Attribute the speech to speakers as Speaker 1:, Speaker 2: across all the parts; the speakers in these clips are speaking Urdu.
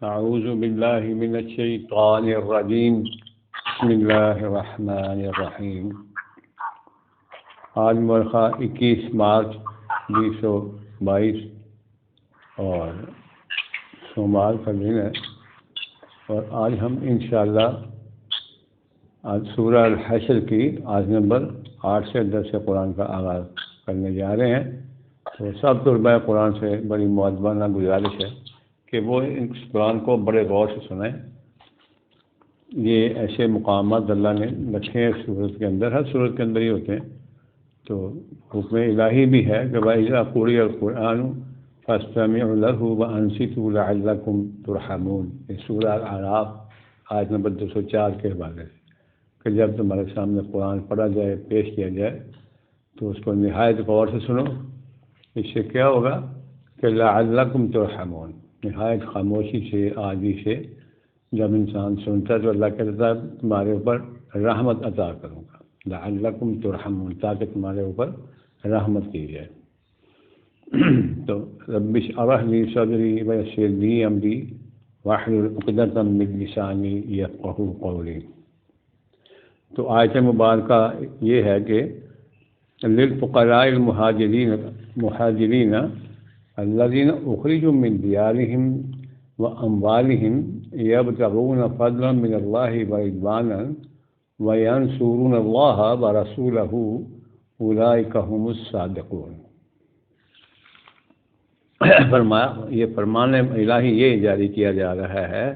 Speaker 1: اعوذ باللہ من الشیطان الرجیم بسم اللہ الرحمن الرحیم۔ آج مرخہ 21 مارچ 2022 اور سوموار کا دن ہے، اور آج ہم انشاءاللہ آج سورہ الحشر کی آیت نمبر 8 سے 10 سے قرآن کا آغاز کرنے جا رہے ہیں۔ تو سب طلباء قرآن سے بڑی مؤدبانہ گزارش ہے کہ وہ اس قرآن کو بڑے غور سے سنیں۔ یہ ایسے مقامات اللہ نے رکھے ہیں سورت کے اندر، ہر سورت کے اندر ہی ہوتے ہیں، تو حکم الہی بھی ہے کہ وَإِذَا قُرِئَ الْقُرْآنُ فَاسْتَمِعُوا لَهُ وَأَنصِتُوا لَعَلَّكُمْ تُرْحَمُونَ۔ یہ سورہ الاعراف آیت نمبر 204 کے حوالے سے کہ جب تمہارے سامنے قرآن پڑھا جائے، پیش کیا جائے تو اس کو نہایت غور سے سنو۔ اس سے کیا ہوگا کہ لَعَلَّكُمْ تُرْحَمُونَ، نہایت خاموشی سے، عاجزی سے جب انسان سنتا ہے تو اللہ کہتا ہے تمہارے اوپر رحمت عطا کروں گا، لعلکم ترحمون، تاکہ تمہارے اوپر رحمت کی جائے۔ تو رب اشرح لی صدری ویسر لی امری واحلل عقدۃ من لسانی یفقہوا قولی۔ تو آیت مبارکہ یہ ہے کہ للفقراء المہاجرین الذین اخرجوا من دیارہم واموالہم یبتغون فضلا من اللہ ورضوانا وینصرون اللہ ورسولہ اولئک هم الصادقون۔ فرمایا، یہ فرمان الہی یہ جاری کیا جا رہا ہے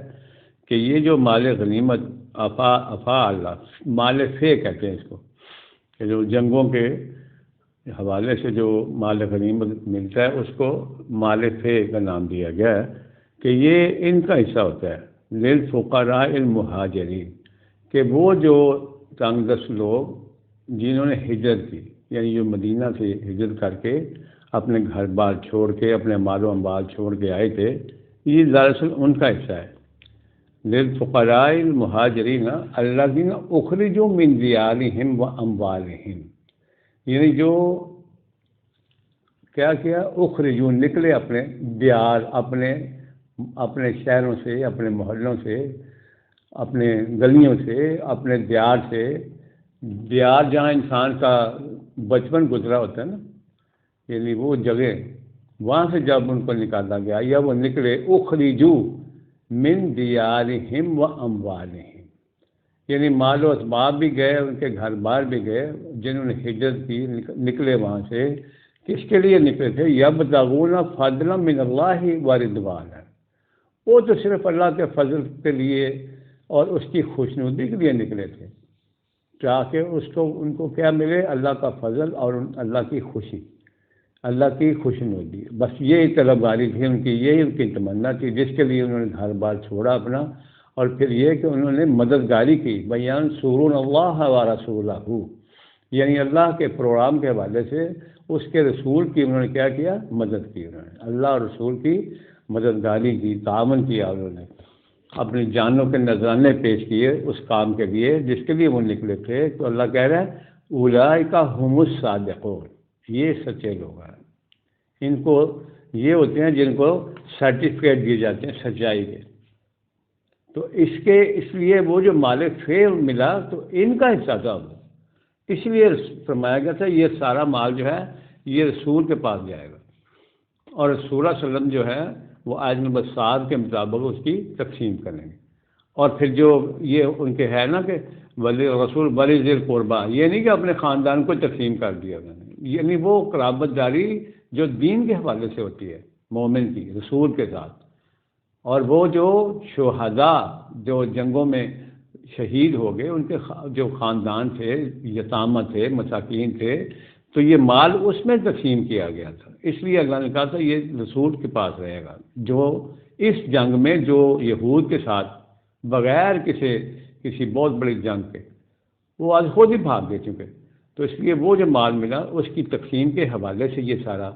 Speaker 1: کہ یہ جو مال غنیمت افا اللہ، مال فے کہتے ہیں اس کو، کہ جو جنگوں کے حوالے سے جو مال غنیمت ملتا ہے اس کو مال فے کا نام دیا گیا ہے کہ یہ ان کا حصہ ہوتا ہے للفقراء المہاجرین، کہ وہ جو تنگ دست لوگ جنہوں نے ہجرت کی، یعنی جو مدینہ سے ہجرت کر کے اپنے گھر بار چھوڑ کے اپنے مال و اموال چھوڑ کے آئے تھے، یہ دراصل ان کا حصہ ہے۔ للفقراء المہاجرین الذین اخرجوا من دیارہم واموالہم، یعنی جو کیا اخرجوا، نکلے اپنے دیار، اپنے شہروں سے، اپنے محلوں سے، اپنے گلیوں سے، اپنے دیار سے۔ دیار جہاں انسان کا بچپن گزرا ہوتا ہے نا، یعنی وہ جگہ، وہاں سے جب ان کو نکالا گیا یا وہ نکلے، اخرجوا من دیارہم واموالہم، یعنی مال و اسباب بھی گئے، ان کے گھر بار بھی گئے، جنہوں نے ہجرت کی، نکلے وہاں سے۔ کس کے لیے نکلے تھے؟ یبتغون فضلا من اللہ ورضوانا، وہ تو صرف اللہ کے فضل کے لیے اور اس کی خوشنودی کے لیے نکلے تھے، تاکہ ان کو کیا ملے؟ اللہ کا فضل اور اللہ کی خوشی، اللہ کی خوشنودی۔ بس یہی طلبگاری تھی ان کی، یہی ان کی تمنا تھی، جس کے لیے انہوں نے گھر بار چھوڑا اپنا، اور پھر یہ کہ انہوں نے مددگاری کی، وَيَنصُرُونَ اللَّهَ وَرَسُولَهُ، یعنی اللہ کے پروگرام کے حوالے سے اس کے رسول کی انہوں نے کیا کیا؟ مدد کی، انہوں نے اللہ اور رسول کی مددگاری کی، تعاون کیا، انہوں نے اپنی جانوں کے نذرانے پیش کیے اس کام کے لیے جس کے لیے وہ نکلے تھے۔ تو اللہ کہہ رہا ہے اولئک هم الصادقون، یہ سچے لوگ ہیں، ان کو یہ ہوتے ہیں جن کو سرٹیفکیٹ دیے جاتے ہیں سچائی کے۔ تو اس لیے وہ جو مال فے ملا تو ان کا حصہ تھا، اس لیے فرمایا گیا تھا یہ سارا مال جو ہے یہ رسول کے پاس جائے گا، اور رسول اللہ صلی اللہ علیہ وسلم جو ہے وہ آیت نمبر 7 کے مطابق اس کی تقسیم کریں گے۔ اور پھر جو یہ ان کے ہے نا کہ ولی رسول ولی ذی القربہ، یہ نہیں کہ اپنے خاندان کو تقسیم کر دیا انہوں نے، یعنی وہ قرابت داری جو دین کے حوالے سے ہوتی ہے مومن کی رسول کے ساتھ، اور وہ جو شہداء جو جنگوں میں شہید ہو گئے ان کے جو خاندان تھے، یتامہ تھے، مساکین تھے، تو یہ مال اس میں تقسیم کیا گیا تھا۔ اس لیے اللہ نے کہا تھا یہ رسول کے پاس رہے گا، جو اس جنگ میں جو یہود کے ساتھ بغیر کسی بہت بڑی جنگ کے وہ آج خود ہی بھاگ گئے چونکہ، تو اس لیے وہ جو مال ملا اس کی تقسیم کے حوالے سے یہ سارا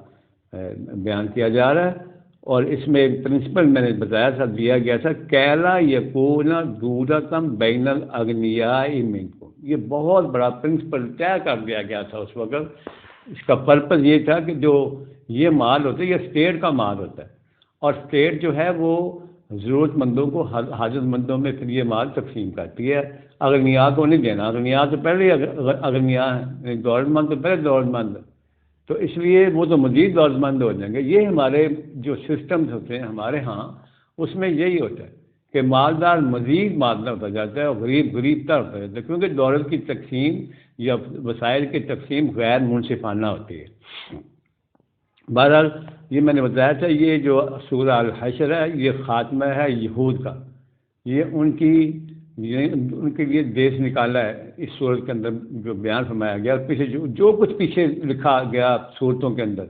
Speaker 1: بیان کیا جا رہا ہے۔ اور اس میں پرنسپل میں نے بتایا تھا، دیا گیا تھا کیلا یکون دولتم بین الاغنیاء منکم، یہ بہت بڑا پرنسپل طے کر دیا گیا تھا اس وقت۔ اس کا پرپز یہ تھا کہ جو یہ مال ہوتا ہے یہ اسٹیٹ کا مال ہوتا ہے، اور اسٹیٹ جو ہے وہ ضرورت مندوں کو حاجت مندوں میں پھر یہ مال تقسیم کرتی ہے، اغنیاء کو نہیں دینا، اغنیاء تو پہلے ہی اغنیاء ہیں، دولت مند تو پہلے دولت مند، تو اس لیے وہ تو مزید دولت مند ہو جائیں گے۔ یہ ہمارے جو سسٹمز ہوتے ہیں ہمارے ہاں، اس میں یہی ہوتا ہے کہ مالدار مزید مالدار ہوتا جاتا ہے اور غریب غریب تر ہوتا جاتا ہے، کیونکہ دولت کی تقسیم یا وسائل کی تقسیم غیر منصفانہ ہوتی ہے۔ بہرحال یہ میں نے بتایا تھا، یہ جو سورہ الحشر ہے یہ خاتمہ ہے یہود کا، یہ ان کے لیے دیش نکالا ہے اس صورت کے اندر جو بیان فرمایا گیا، اور پیچھے جو کچھ پیچھے لکھا گیا صورتوں کے اندر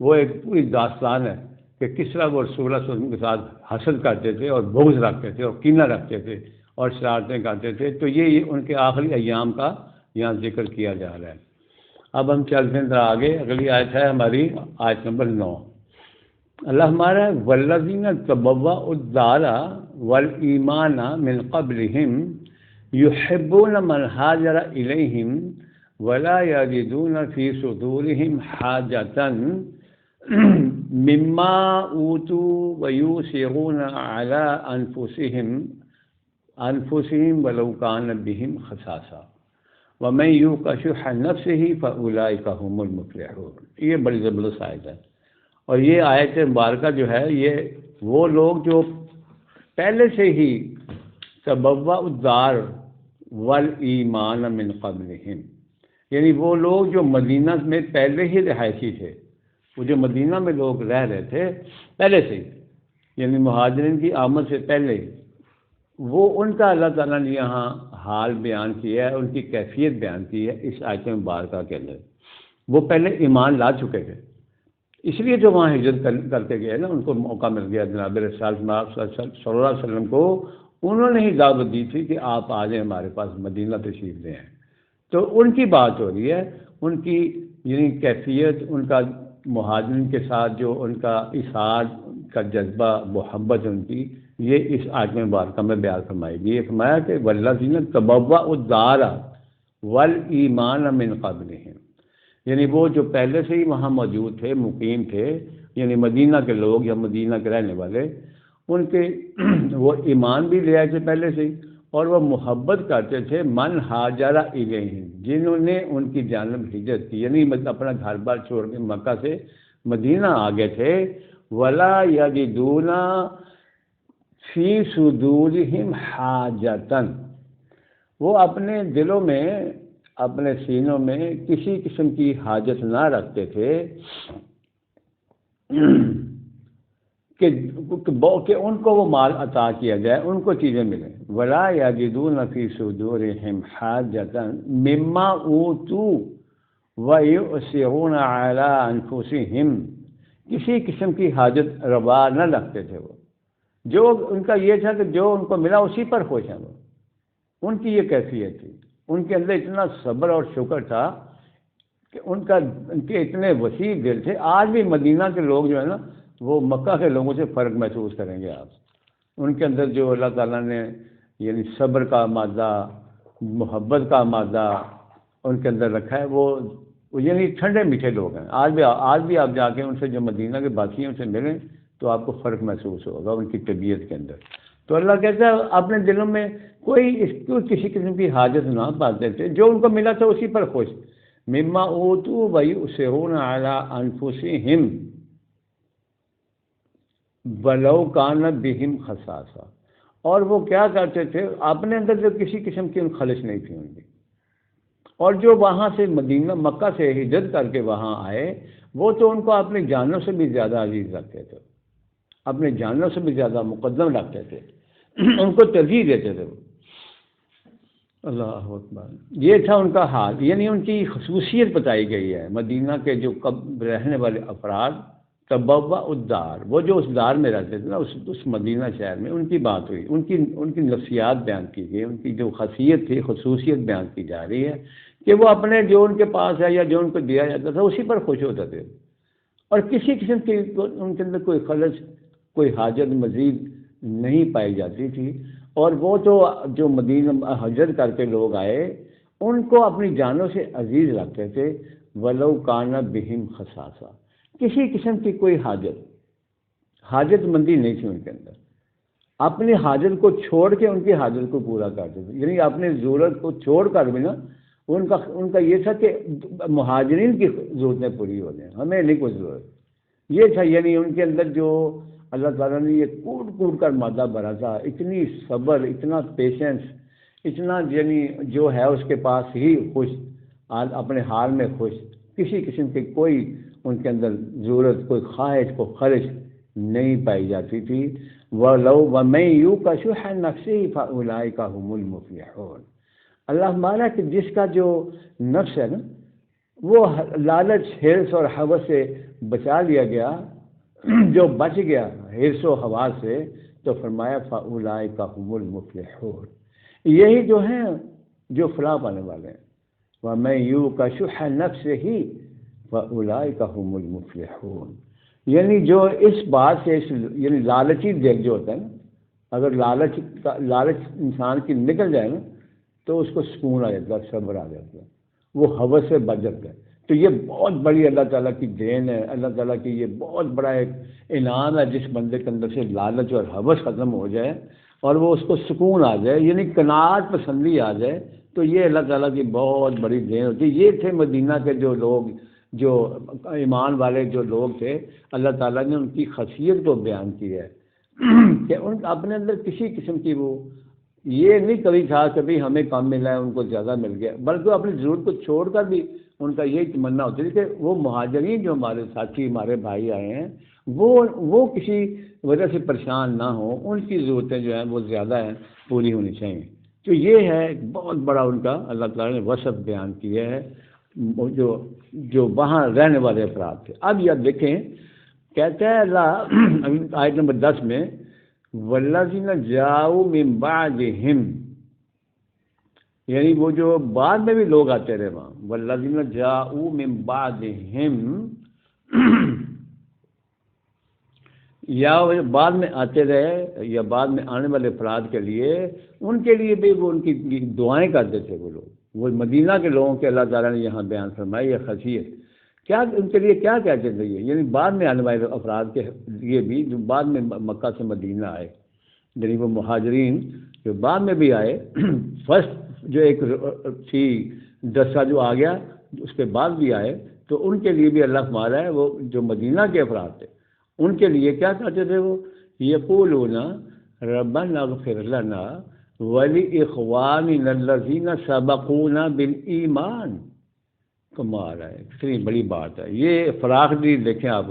Speaker 1: وہ ایک پوری داستان ہے کہ کس طرح وہ رسول اللہ صلی اللہ علیہ وسلم کے ساتھ حسد کرتے تھے اور بغض رکھتے تھے اور کینہ رکھتے تھے اور شرارتیں کرتے تھے، تو یہ ان کے آخری ایام کا یہاں ذکر کیا جا رہا ہے۔ اب ہم چلتے ہیں آگے، اگلی آیت ہے ہماری آیت نمبر 9۔ اللہ ہمارا والذین تبوأوا الدار والایمان من قبلہم یحبون من ہاجر الیہم ولا یجدون فی صدورہم حاجۃ مما اوتوا ویؤثرون علی انفسہم ولو کان بہم خصاصہ وَمَن یُوقَ شُحَّ نَفْسِهِ فَأُولَٰئِکَ هُمُ الْمُفْلِحُونَ۔ یہ بڑی زبردست آیت ہے، اور یہ آیت مبارکہ جو ہے یہ وہ لوگ جو پہلے سے ہی تبوّأ الدار والایمان من قبلہم، یعنی وہ لوگ جو مدینہ میں پہلے ہی رہائشی تھے، وہ جو مدینہ میں لوگ رہ رہے تھے پہلے سے ہی، یعنی مہاجرین کی آمد سے پہلے، وہ ان کا اللہ تعالیٰ نے یہاں حال بیان کیا ہے، ان کی کیفیت بیان کی ہے اس آیت مبارکہ کے اندر۔ وہ پہلے ایمان لا چکے تھے، اس لیے جو وہاں ہجرت کر کے گئے نا، ان کو موقع مل گیا جناب رسول اللہ صلی اللہ علیہ وسلم کو، انہوں نے ہی دعوت دی تھی کہ آپ آ جائیں ہمارے پاس، مدینہ تشریف لے آئیں۔ تو ان کی بات ہو رہی ہے، ان کی یعنی کیفیت، ان کا مہاجرین کے ساتھ جو ان کا اصحاب کا جذبہ، محبت ان کی، یہ اس آیت مبارکہ میں بیان فرمائی گئی۔ یہ فرمایا کہ والذین تبوأوا الدار والایمان من قبلہم، یعنی وہ جو پہلے سے ہی وہاں موجود تھے، مقیم تھے، یعنی مدینہ کے لوگ یا مدینہ کے رہنے والے، ان کے وہ ایمان بھی لے آئے تھے پہلے سے ہی، اور وہ محبت کرتے تھے من ہاجر الیہم، جنہوں نے ان کی جانب ہجرت کی، یعنی اپنا گھر بار چھوڑ کے مکہ سے مدینہ آ گئے تھے۔ ولا یجدون فی صدورہم حاجتن، وہ اپنے دلوں میں، اپنے سینوں میں کسی قسم کی حاجت نہ رکھتے تھے کہ ان کو وہ مال عطا کیا جائے، ان کو چیزیں ملیں۔ ولا یجدون فی صدورہم حاجۃ مما اوتوا ویؤثرون علی انفسہم، کسی قسم کی حاجت روا نہ رکھتے تھے وہ، جو ان کا یہ تھا کہ جو ان کو ملا اسی پر خوش ہیں وہ، ان کی یہ کیفیت تھی۔ ان کے اندر اتنا صبر اور شکر تھا کہ ان کے اتنے وسیع دل تھے۔ آج بھی مدینہ کے لوگ جو ہے نا، وہ مکہ کے لوگوں سے فرق محسوس کریں گے آپ، ان کے اندر جو اللہ تعالیٰ نے یعنی صبر کا مادہ، محبت کا مادہ ان کے اندر رکھا ہے، وہ یعنی ٹھنڈے میٹھے لوگ ہیں۔ آج بھی آپ جا کے ان سے جو مدینہ کے باقی ہیں ان سے ملیں تو آپ کو فرق محسوس ہوگا ان کی طبیعت کے اندر۔ تو اللہ کہتا ہے اپنے دلوں میں کوئی کسی قسم کی حاجت نہ پاتے تھے، جو ان کو ملا تھا اسی پر خوش۔ مما اوتوا ویؤثرون علی انفسہم ولو کان بہم خصاصہ، اور وہ کیا کرتے تھے، اپنے اندر جو کسی قسم کی خلش نہیں تھی ان کی، اور جو وہاں سے مدینہ مکہ سے ہجرت کر کے وہاں آئے، وہ تو ان کو اپنی جانوں سے بھی زیادہ عزیز رکھتے تھے، اپنے جانوں سے بھی زیادہ مقدم رکھتے تھے، ان کو ترجیح دیتے تھے وہ۔ اللہ اکبر، یہ تھا ان کا حال، یعنی ان کی خصوصیت بتائی گئی ہے۔ مدینہ کے جو رہنے والے افراد تبوّأ الدار، وہ جو اس دار میں رہتے تھے نا، اس مدینہ شہر میں، ان کی بات ہوئی، ان کی نفسیات بیان کی گئی، ان کی جو خاصیت تھی، خصوصیت بیان کی جا رہی ہے کہ وہ اپنے جو ان کے پاس ہے یا جو ان کو دیا جاتا تھا اسی پر خوش ہوتے تھے، اور کسی قسم کی ان کے اندر کوئی خلش، کوئی حاجت مزید نہیں پائی جاتی تھی۔ اور وہ تو جو مدینہ ہجرت کر کے لوگ آئے، ان کو اپنی جانوں سے عزیز رکھتے تھے، ولو کان بہم خصاصہ، کسی قسم کی کوئی حاجت مندی نہیں تھی ان کے اندر۔ اپنی حاجت کو چھوڑ کے ان کی حاجت کو پورا کرتے تھے، یعنی اپنی ضرورت کو چھوڑ کر بھی نا ان کا یہ تھا کہ مہاجرین کی ضرورتیں پوری ہو جائیں، ہمیں نہیں کوئی ضرورت، یہ تھا۔ یعنی ان کے اندر جو اللہ تعالیٰ نے یہ کوٹ کوٹ کر مادہ بھرا تھا، اتنی صبر، اتنا پیشنس، اتنا یعنی جو ہے اس کے پاس ہی خوش، اپنے حال میں خوش، کسی قسم کی کوئی ان کے اندر ضرورت، کوئی خواہش کو خرچ نہیں پائی جاتی تھی۔ وَلَوْ وَمَن يُوقَ شُحَّ نَفْسِهِ فَأُولَٰئِكَ هُمُ الْمُفْلِحُونَ۔ اللہ ہمارا کہ جس کا جو نفس ہے نا وہ لالچ، حرص اور ہوس سے بچا لیا گیا، جو بچ گیا حرص و حواس سے، تو فرمایا فَأُولَٰئِكَ هُمُ الْمُفْلِحُونَ، یہی جو ہیں جو فلاح پانے والے ہیں۔ وَمَن يُوقَ شُحَّ نَفْسِهِ فَأُولَٰئِكَ هُمُ الْمُفْلِحُونَ، یعنی جو اس بات سے یعنی لالچی دل جو ہوتا ہے نا، اگر لالچ انسان کی نکل جائے نا تو اس کو سکون آ جاتا ہے، صبر آ جاتا ہے، وہ ہوس سے بچ جاتا ہے۔ تو یہ بہت بڑی اللہ تعالیٰ کی دین ہے، اللہ تعالیٰ کی یہ بہت بڑا ایک انعام ہے، جس بندے کے اندر سے لالچ اور ہوس ختم ہو جائے اور وہ اس کو سکون آ جائے، یعنی قناعت پسندی آ جائے، تو یہ اللہ تعالیٰ کی بہت بڑی دین ہوتی ہے۔ یہ تھے مدینہ کے جو لوگ، جو ایمان والے جو لوگ تھے، اللہ تعالیٰ نے ان کی خاصیت کو بیان کی ہے کہ ان اپنے اندر کسی قسم کی وہ یہ نہیں کبھی تھا کبھی ہمیں کم ملا ہے ان کو زیادہ مل گیا، بلکہ اپنی ضرورت کو چھوڑ کر بھی ان کا یہی تمنا ہوتی تھی کہ وہ مہاجرین جو ہمارے ساتھی، ہمارے بھائی آئے ہیں، وہ کسی وجہ سے پریشان نہ ہوں، ان کی ضرورتیں جو ہیں وہ زیادہ ہیں، پوری ہونی چاہیے۔ تو یہ ہے ایک بہت بڑا ان کا اللہ تعالیٰ نے وصف بیان کیا ہے جو وہاں رہنے والے افراد تھے۔ اب یہ دیکھیں، کہتا ہے اللہ آیت نمبر 10 میں وَالَّذِينَ جَاءُوا مِن بَعْدِهِمْ، یعنی وہ جو بعد میں بھی لوگ آتے رہے وہاں، وَالَّذِينَ جَاءُوا مِن بَعْدِهِمْ، یا بعد میں آتے رہے یا بعد میں آنے والے افراد کے لیے، ان کے لیے بھی وہ ان کی دعائیں کرتے تھے وہ لوگ، وہ مدینہ کے لوگوں کے اللہ تعالیٰ نے یہاں بیان فرمائی یہ خاصیت، کیا ان کے لیے کیا کہتے تھے یہ، یعنی بعد میں آنے والے افراد کے لیے بھی جو بعد میں مکہ سے مدینہ آئے، یعنی وہ مہاجرین جو بعد میں بھی آئے، فرسٹ جو ایک تھی دستہ جو آ گیا اس کے بعد بھی آئے، تو ان کے لیے بھی اللہ فرما ہے وہ جو مدینہ کے افراد تھے ان کے لیے کیا کہتے تھے وہ، یقولون ربنا اغفر لنا وَلِإِخْوَانِنَا الَّذِينَ سَبَقُونَا بِالْإِيمَانِ، کمال ہے، کتنی بڑی بات ہے یہ فراخ دی، دیکھیں آپ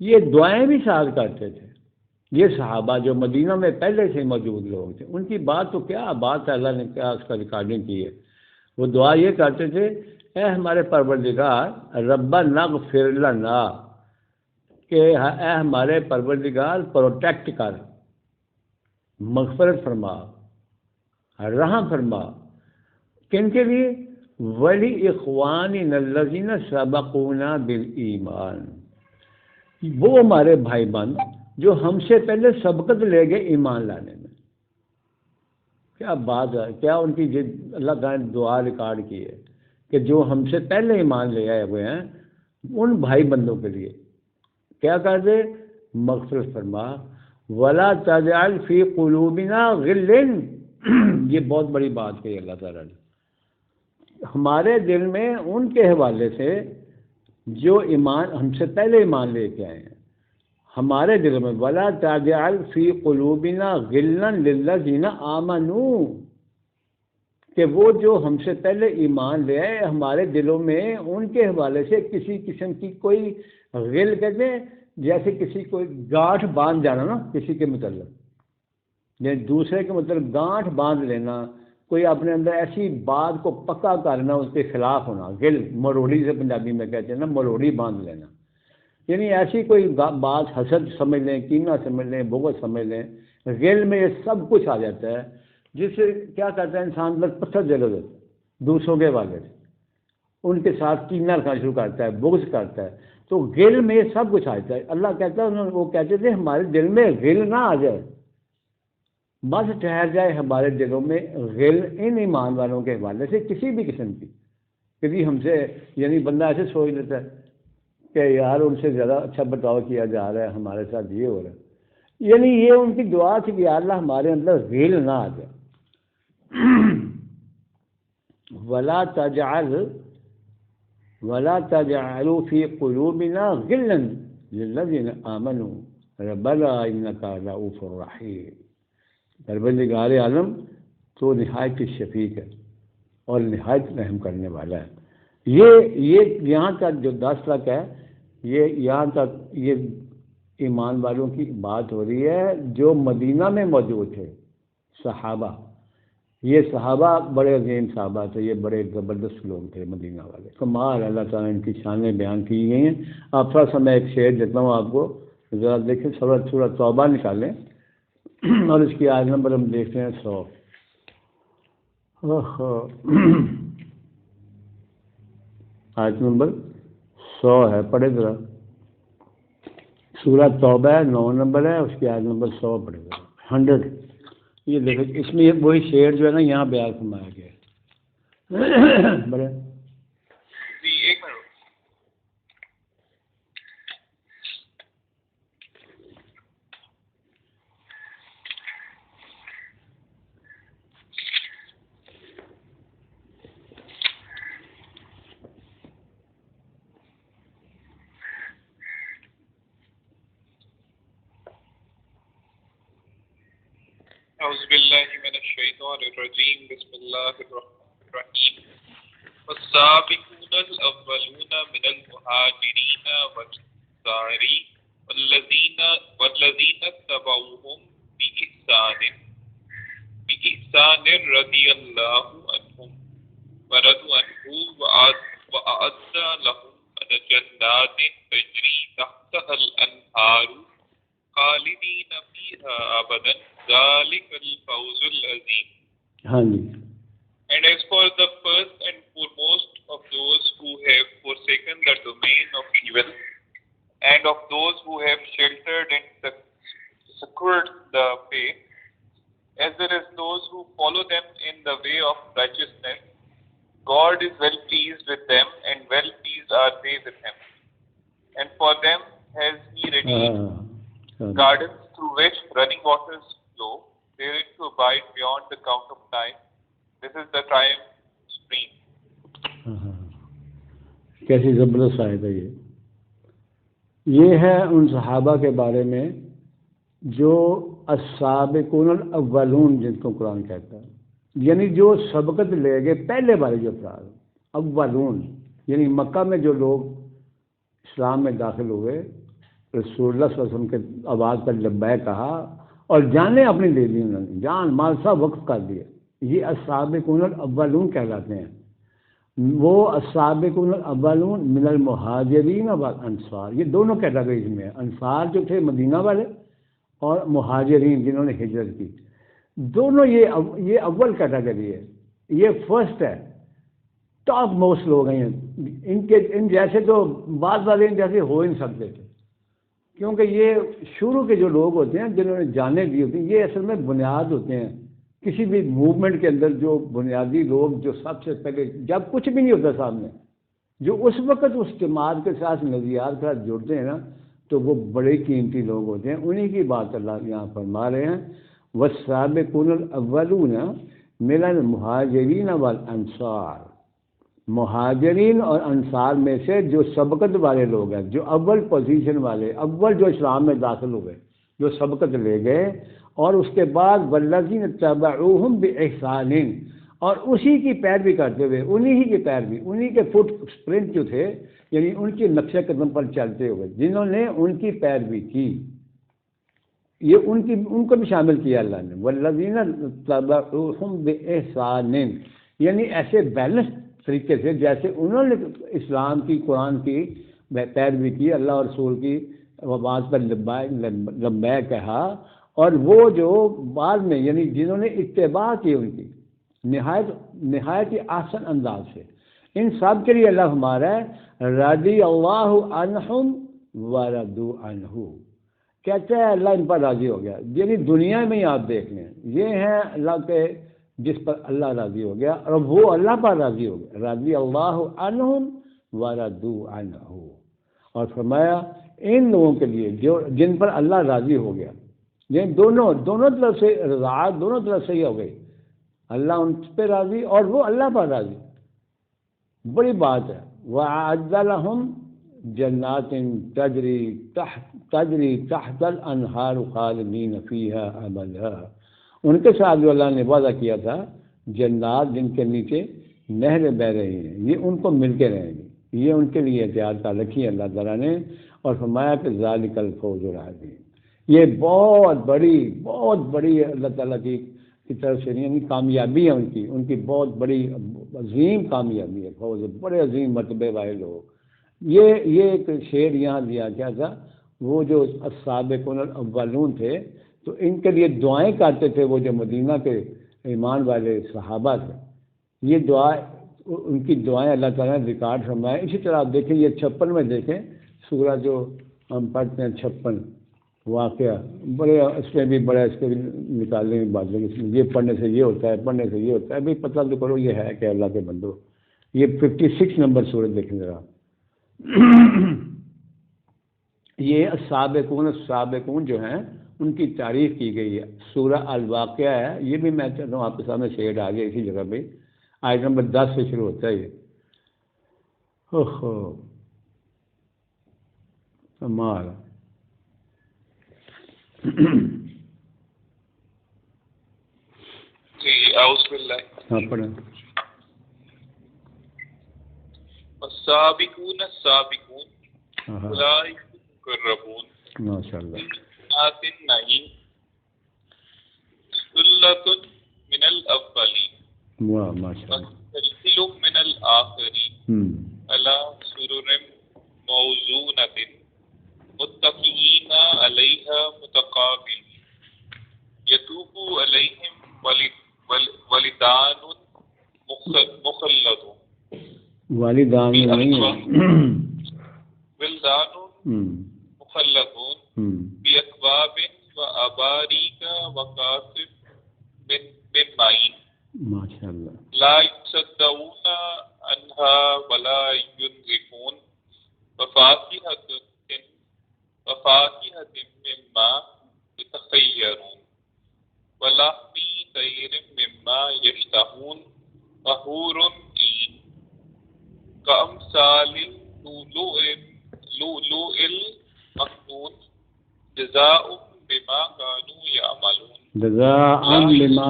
Speaker 1: یہ دعائیں بھی ساتھ کرتے تھے۔ یہ صحابہ جو مدینہ میں پہلے سے موجود لوگ تھے، ان کی بات تو کیا بات ہے، اللہ نے کیا اس کا ریکارڈنگ کی ہے، وہ دعا یہ کرتے تھے، اے ہمارے پروردگار ربنا اغفر لنا، کہ اے ہمارے پروردگار پروٹیکٹ کر، مغفرت فرما، رحم فرما، کن کے لیے، وَلِإِخْوَانِنَا الَّذِينَ سَبَقُونَا بِالْإِيمَانِ، وہ ہمارے بھائی بہن جو ہم سے پہلے سبقت لے گئے ایمان لانے میں۔ کیا بات ہے، کیا ان کی اللہ تعالیٰ نے دعا ریکارڈ کی ہے کہ جو ہم سے پہلے ایمان لے آئے ہوئے ہیں ان بھائی بندوں کے لیے کیا کر دے، مغفرت فرما، وَلَا تَجْعَلْ فِي قُلُوبِنَا غِلًّا، یہ بہت بڑی بات کہی اللہ تعالیٰ نے، ہمارے دل میں ان کے حوالے سے جو ایمان ہم سے پہلے ایمان لے کے آئے ہیں، ہمارے دل میں وَلَا تَجْعَلْ فِي قُلُوبِنَا غِلًّا لِلَّذِينَ آمَنُوا، کہ وہ جو ہم سے پہلے ایمان لے آئے ہمارے دلوں میں ان کے حوالے سے کسی قسم کی کوئی غل، کہتے ہیں جیسے کسی کوئی گانٹھ باندھ جانا نا کسی کے متعلق، یعنی دوسرے کے مطلب گانٹھ باندھ لینا، کوئی اپنے اندر ایسی بات کو پکا کرنا، اس کے خلاف ہونا، غل مروڑی سے پنجابی میں کہتے ہیں نا، مروڑی باندھ لینا، یعنی ایسی کوئی بات حسد سمجھ لیں، کینہ سمجھ لیں، بغض سمجھ لیں، غل میں یہ سب کچھ آ جاتا ہے، جس سے کیا کرتا ہے انسان بس پتھر دل ہو جاتا ہے دوسروں کے والے سے، ان کے ساتھ کینہ رکھنا شروع کرتا ہے، بغض کرتا ہے، تو غل میں یہ سب کچھ آتا ہے۔ اللہ کہتا ہے وہ کہتے تھے ہمارے دل میں غل نہ آ جائے، بس ٹھہر جائے ہمارے دلوں میں غل ان ایمان والوں کے حوالے سے کسی بھی قسم کی، کبھی ہم سے یعنی بندہ ایسے سوچ لیتا ہے کہ یار ان سے زیادہ اچھا برتاؤ کیا جا رہا ہے، ہمارے ساتھ یہ ہو رہا ہے، یعنی یہ ان کی دعا تھی کہ اللہ ہمارے اندر غل نہ آ جائے. ولا تجعلوا في قلوبنا غلا للذين آمنوا ربنا انك رؤوف رحیم. پروردگار عالم تو نہایت شفیق ہے اور نہایت رحم کرنے والا ہے. یہ یہاں تک جو 10 تک ہے، یہ یہاں تک یہ ایمان والوں کی بات ہو رہی ہے جو مدینہ میں موجود تھے، صحابہ. یہ صحابہ بڑے عظیم صحابہ تھے، یہ بڑے زبردست لوگ تھے مدینہ والے. کمال اللہ تعالیٰ ان کی شانیں بیان کی گئی ہیں. آپ تھوڑا سا میں ایک شعر دیتا ہوں آپ کو، ذرا دیکھیں. سورۃ توبہ نکالیں اور اس کی آیت نمبر ہم دیکھتے ہیں 100. آیت نمبر 100 ہے، پڑھے ذرا. سورۃ توبہ ہے، 9 نمبر ہے، اس کی آیت نمبر 100 پڑھے ذرا. 100. یہ دیکھیں اس میں وہی شعر جو ہے نا یہاں بیان فرمایا گیا ہے. بڑے
Speaker 2: اعوذ باللہ من الشیطان الرجیم بسم اللہ الرحمن الرحیم والسابقون الاولون من المہاجرین والانصار والذین اتبعوهم بإحسان رضی اللہ عنہم ورضوا عنہ وأعد لهم جنات تجری تحتها الأنہار خالدین فیہا ابدا ذالک الفوز العظیم.
Speaker 1: ہاں جی.
Speaker 2: And as for the first and foremost of those who have forsaken the domain of evil, and of those who have sheltered and secured the faith, as there is those who follow them in the way of righteousness, God is well pleased with them, and well pleased are they with him. And for them has he redeemed gardens through which running waters flow, therein to abide beyond the count of time. This is the triumph stream.
Speaker 1: کیسی زبردست آیت ہے یہ ہے ان صحابہ کے بارے میں جو السابقون الاولون جن کو قرآن کہتا ہے، یعنی جو سبقت لے گئے پہلے والے جو افراد. اولون یعنی مکہ میں جو لوگ اسلام میں داخل ہوئے، رسول اللہ صلی اللہ علیہ وسلم کے آواز پر لبیک کہا اور جانیں اپنی دے دی، انہوں نے جان مال سب وقف کر دیے. یہ السابقون الاولون کہلاتے ہیں. وہ السابقون الاولون من المہاجرین والانصار، یہ دونوں کیٹیگریز میں ہیں. انصار جو تھے مدینہ والے اور مہاجرین جنہوں نے ہجرت کی، دونوں یہ اول کیٹیگری ہے. یہ فرسٹ ہے، ٹاپ موسٹ لوگ ہیں. ان جیسے تو بعض والے ان جیسے ہو ہی نہیں سکتے تھے، کیونکہ یہ شروع کے جو لوگ ہوتے ہیں جنہوں نے جانیں دی ہوتی ہیں، یہ اصل میں بنیاد ہوتے ہیں کسی بھی موومنٹ کے اندر. جو بنیادی لوگ جو سب سے پہلے جب کچھ بھی نہیں ہوتا سامنے، جو اس وقت اس جماعت کے ساتھ نظریات کے ساتھ جڑتے ہیں نا، تو وہ بڑے قیمتی لوگ ہوتے ہیں. انہی کی بات اللہ یہاں فرما رہے ہیں. والسابقون الاولون من المہاجرین والانصار، مہاجرین اور انصار میں سے جو سبقت والے لوگ ہیں، جو اول پوزیشن والے، اول جو اسلام میں داخل ہوئے، جو سبقت لے گئے. اور اس کے بعد والذین اتبعوہم بإحسان، اور اسی کی پیروی کرتے ہوئے، انہی کی پیروی، انہی کے فٹ اسپرنٹ جو تھے، یعنی ان کے نقش قدم پر چلتے ہوئے جنہوں نے ان کی پیروی کی، یہ ان کو بھی شامل کیا اللہ نے. والذین اتبعوہم بإحسان، یعنی ایسے بیلنس طریقے سے جیسے انہوں نے اسلام کی، قرآن کی پیروی کی، اللہ اور رسول کی آواز پر لبیک کہا، اور وہ جو بعد میں یعنی جنہوں نے اتباع کی ان کی نہایت ہی آسن انداز سے، ان سب کے لیے اللہ ہمارا ہے رضی اللہ عنہم ورضوا عنہ. کہتے ہیں اللہ ان پر راضی ہو گیا. یعنی دنیا میں ہی آپ دیکھ لیں، یہ ہیں اللہ کے جس پر اللہ راضی ہو گیا اور وہ اللہ پر راضی ہو گیا. رضی اللہ عنہم ورضوا عنہ. اور فرمایا ان لوگوں کے لیے جو جن پر اللہ راضی ہو گیا، یہ دونوں طرف سے رضاعت دونوں طرف سے ہی ہو گئی، اللہ ان پہ راضی اور وہ اللہ پر راضی، بڑی بات ہے۔ وَأَعَدَّ لَهُمْ جَنَّاتٍ تَجْرِي تَحْتَ الْأَنْهَارُ خَالِدِينَ فِيهَا أَبَدًا، ان کے ساتھ جو اللہ نے وعدہ کیا تھا جنات جن کے نیچے نہریں بہ رہی ہیں، یہ ان کو مل کے رہیں گی، یہ ان کے لیے احتیاط کا رکھی ہے اللہ تعالیٰ نے، اور فرمایا کہ ذَلِكَ الْفَوْزُ الْعَظِيمُ، یہ بہت بڑی اللہ تعالیٰ کی طرف سے یعنی کامیابی ہے، ان کی بہت بڑی عظیم کامیابی ہے، فوز بڑے عظیم مرتبے والے لوگ۔ یہ ایک شعر یہاں دیا گیا تھا، وہ جو السابقون الاولون تھے تو ان کے لیے دعائیں کرتے تھے، وہ جو مدینہ کے ایمان والے صحابہ تھے، یہ ان کی دعائیں اللہ تعالیٰ نے ریکارڈ فرمایا۔ اسی طرح آپ دیکھیں یہ 56 میں دیکھیں سورہ جو ہم پڑھتے ہیں 56 واقعہ، اس میں بھی نکالنے کی بات ہے، یہ پڑھنے سے یہ ہوتا ہے، پڑھنے سے یہ ہوتا ہے، بھائی پتہ تو کرو یہ ہے کہ اللہ کے بندو۔ یہ 56 نمبر سورہ دیکھیں ذرا، یہ السابقون جو ہیں ان کی تعریف کی گئی ہے، سورہ الواقعہ ہے، یہ بھی میں چاہتا ہوں آپ کے سامنے شیئر آ گیا اسی جگہ پہ، آیت نمبر 10 سے شروع ہوتا ہے یہ۔ کمال
Speaker 2: جی اعوذ باللہ۔
Speaker 1: ہاں پڑھیں۔
Speaker 2: والسابقون السابقون اولئک المقربون
Speaker 1: ماشاء اللہ،
Speaker 2: جنات النعیم ثلۃ من الاولین
Speaker 1: واہ ماشاء اللہ،
Speaker 2: وقلیل من الآخرین علی سرر موضونۃ متکئین علیہا متقابلین یطوف علیہم ولدان مخلدون،
Speaker 1: والدان نہیں
Speaker 2: ولدان مخلدون بأکواب وأباریک وکأس من معین
Speaker 1: ماشاء اللہ،
Speaker 2: لا یصدعون عنها ولا ينزفون وفاکہۃ مما یتخیرون ولحم طیر مما یشتہون وحور عین کأمثال اللؤلؤ المكنون جزاء بما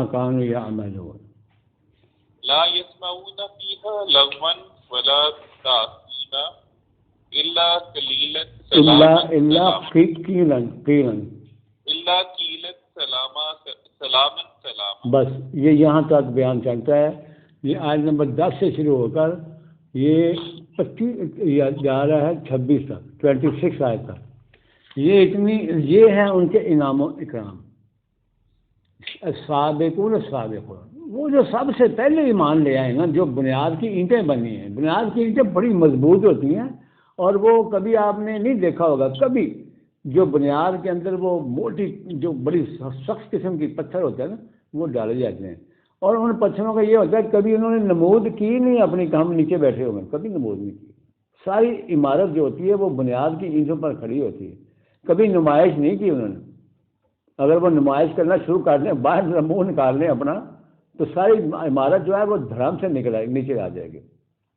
Speaker 2: كانوا يعملون لا يسمعون فيها لغوا ولا تأثيما إلا قيلا سلاما
Speaker 1: بس یہ یہاں تک بیان چلتا ہے۔ یہ آیت نمبر 10 سے شروع ہو کر یہ 25 جا رہا ہے 26 تک، 26 آیت تک، یہ ہیں ان کے انعام و اکرام۔ السابقون وہ جو سب سے پہلے ایمان لے آئے نا، جو بنیاد کی اینٹیں بنی ہیں، بنیاد کی اینٹیں بڑی مضبوط ہوتی ہیں، اور وہ کبھی آپ نے نہیں دیکھا ہوگا کبھی جو بنیاد کے اندر وہ موٹی جو بڑی سخت قسم کی پتھر ہوتا ہے نا وہ ڈالے جاتے ہیں، اور ان پتھروں کا یہ ہوتا ہے کبھی انہوں نے نمود کی نہیں اپنی کہ ہم نیچے بیٹھے ہوئے، کبھی نمود نہیں کی۔ ساری عمارت جو ہوتی ہے وہ بنیاد کی اینٹوں پر کھڑی ہوتی ہے، کبھی نمائش نہیں کی انہوں نے۔ اگر وہ نمائش کرنا شروع کر دیں، باہر منہ نکال لیں اپنا، تو ساری عمارت جو ہے وہ دھڑام سے نیچے آ جائے گی۔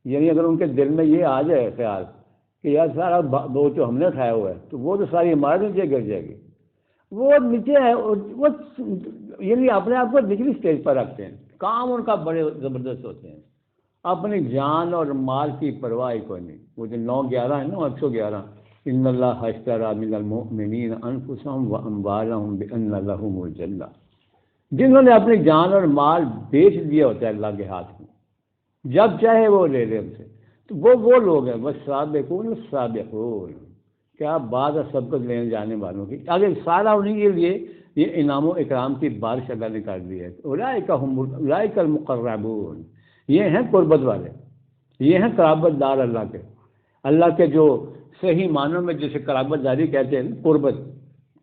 Speaker 1: یعنی اگر ان کے دل میں یہ آ جائے خیال کہ یار سارا بوجھ جو ہم نے اٹھایا ہوا ہے، تو وہ تو ساری عمارت نیچے گر جائے گی۔ وہ نیچے ہے، وہ یعنی اپنے آپ کو نچلی اسٹیج پر رکھتے ہیں، کام ان کا بڑے زبردست ہوتے ہیں، اپنی جان اور مال کی پرواہ کوئی نہیں۔ وہ جو 911 ہے نا، 111، ان اللہ اشتری من المؤمنین انفسهم واموالهم بان لهم الجنہ، جنہوں نے اپنی جان اور مال بیچ دیا ہوتا ہے اللہ کے ہاتھ میں، جب چاہے وہ لے لے ہم سے، تو وہ لوگ ہیں والسابقون السابقون، کیا بات ہے سبقت لینے جانے والوں کی۔ اگر سارا انہیں کے لیے یہ انعام و اکرام کی بارش اللہ نے کر دی ہے۔ اولئک المقربون، یہ ہیں قربت والے، یہ ہیں قرابت دار اللہ کے جو صحیح معنوں میں جسے قرابت داری کہتے ہیں، قربت